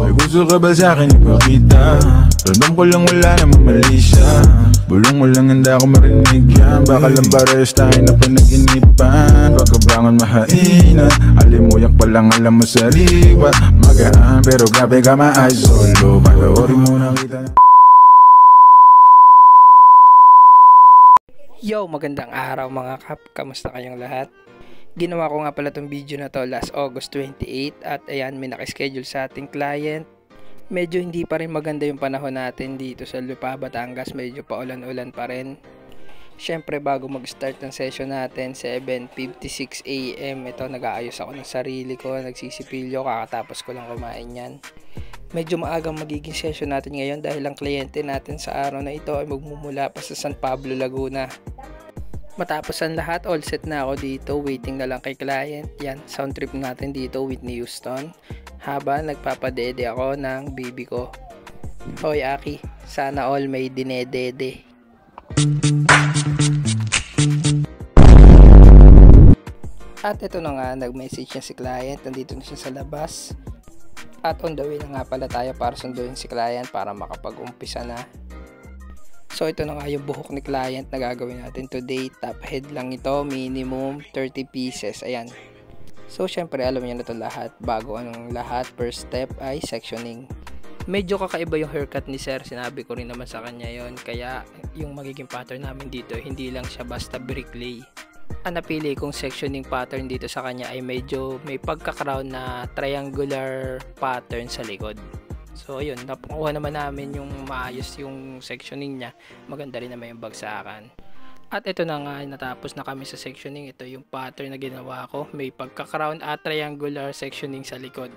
May gusto ka ba sa'kin ipakita? Ramdam ko lang wala namang mali siya. Bulong mo lang hindi ako marinig yan. Baka lang pares tayo na panaginipan. Pagkabangon mahainan, alimuyak pa lang alam mo sariwa. Magaan pero grabe ka ma-ay solo. Panoorin mo nakita na. Yo, magandang araw mga kap, kamusta kayong lahat? Ginawa ko nga pala tong video na to last August 28 at ayan, may nakaschedule sa ating client. Medyo hindi pa rin maganda yung panahon natin dito sa Lupa, Batangas, medyo paulan-ulan pa rin. Syempre bago mag-start ng session natin, 7:56 AM, ito nag-aayos ako ng sarili ko, nagsisipilyo, kakatapos ko lang kumain yan. Medyo maagang magiging session natin ngayon dahil ang kliyente natin sa araw na ito ay magmumula pa sa San Pablo, Laguna. Matapos ang lahat, all set na ako dito, waiting na lang kay client. Yan, sound trip natin dito, Whitney Houston, habang nagpapadede ako ng baby ko. Hoy Aki, sana all may dinedede. At ito na nga, nag-message niya si client, nandito na siya sa labas. At on the way na nga pala tayo para sunduin si client para makapag-umpisa na. So ito na nga yung buhok ni client na gagawin natin today. Top head lang ito, minimum 30 pieces. Ayan. So syempre alam niyo na ito lahat. Bago anong lahat, first step ay sectioning. Medyo kakaiba yung haircut ni sir. Sinabi ko rin naman sa kanya yon. Kaya yung magiging pattern namin dito, hindi lang siya basta bricklay. Ang napili kong sectioning pattern dito sa kanya ay medyo may pagka-crown na triangular pattern sa likod. So ayun, nakuha naman namin yung maayos yung sectioning niya. Maganda rin naman yung bagsakan. At ito na nga, natapos na kami sa sectioning. Ito yung pattern na ginawa ko. May pagka-crown at triangular sectioning sa likod.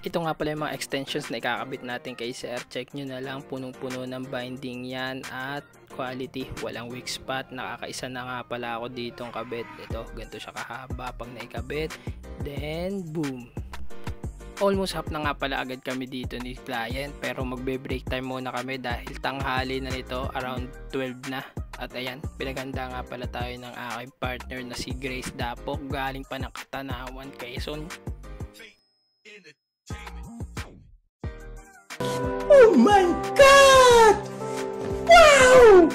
Ito nga pala yung mga extensions na ikakabit natin kay sir. Check nyo na lang, punong-puno ng binding yan at quality. Walang weak spot. Nakakaisa na nga pala ako ditong kabit. Ito, ganito siya kahaba pag naikabit. Then, boom. Almost half na nga pala agad kami dito ni client, pero magbe-break time muna kami dahil tanghali na nito, around 12 na. At ayan, pinaganda nga pala tayo ng aking partner na si Grace Dapok, galing pa ng Katanawan, Quezon. Oh my God! Wow!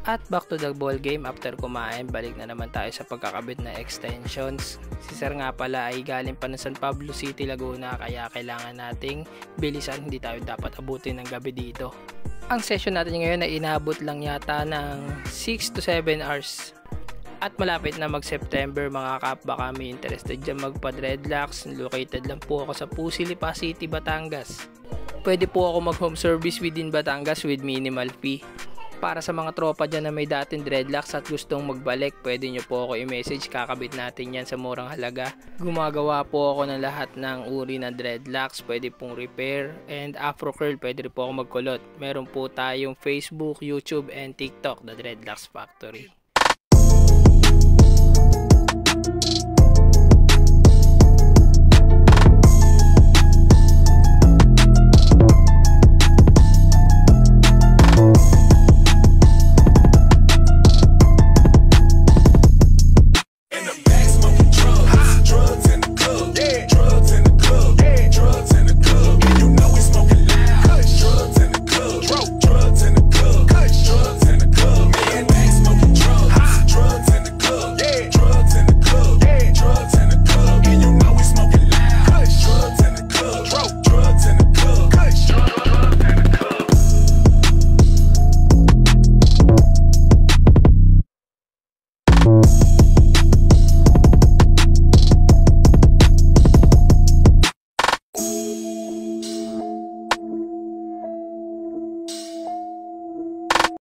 At back to the ball game, after kumain, balik na naman tayo sa pagkakabit na extensions. Si sir nga pala ay galing pa ng San Pablo City, Laguna, kaya kailangan nating bilisan, hindi tayo dapat abutin ng gabi dito. Ang session natin ngayon ay inabot lang yata ng 6 to 7 hours. At malapit na mag-September mga kap, baka may interested dyan magpa-dreadlocks. Located lang po ako sa Pusi, Lipa City, Batangas. Pwede po ako mag-home service within Batangas with minimal fee. Para sa mga tropa dyan na may dating dreadlocks at gustong magbalik, pwede nyo po ako i-message, kakabit natin yan sa murang halaga. Gumagawa po ako ng lahat ng uri ng dreadlocks, pwede pong repair, and afro curl, pwede rin po ako magkulot. Meron po tayong Facebook, YouTube, and TikTok, The Dreadlocks Factory.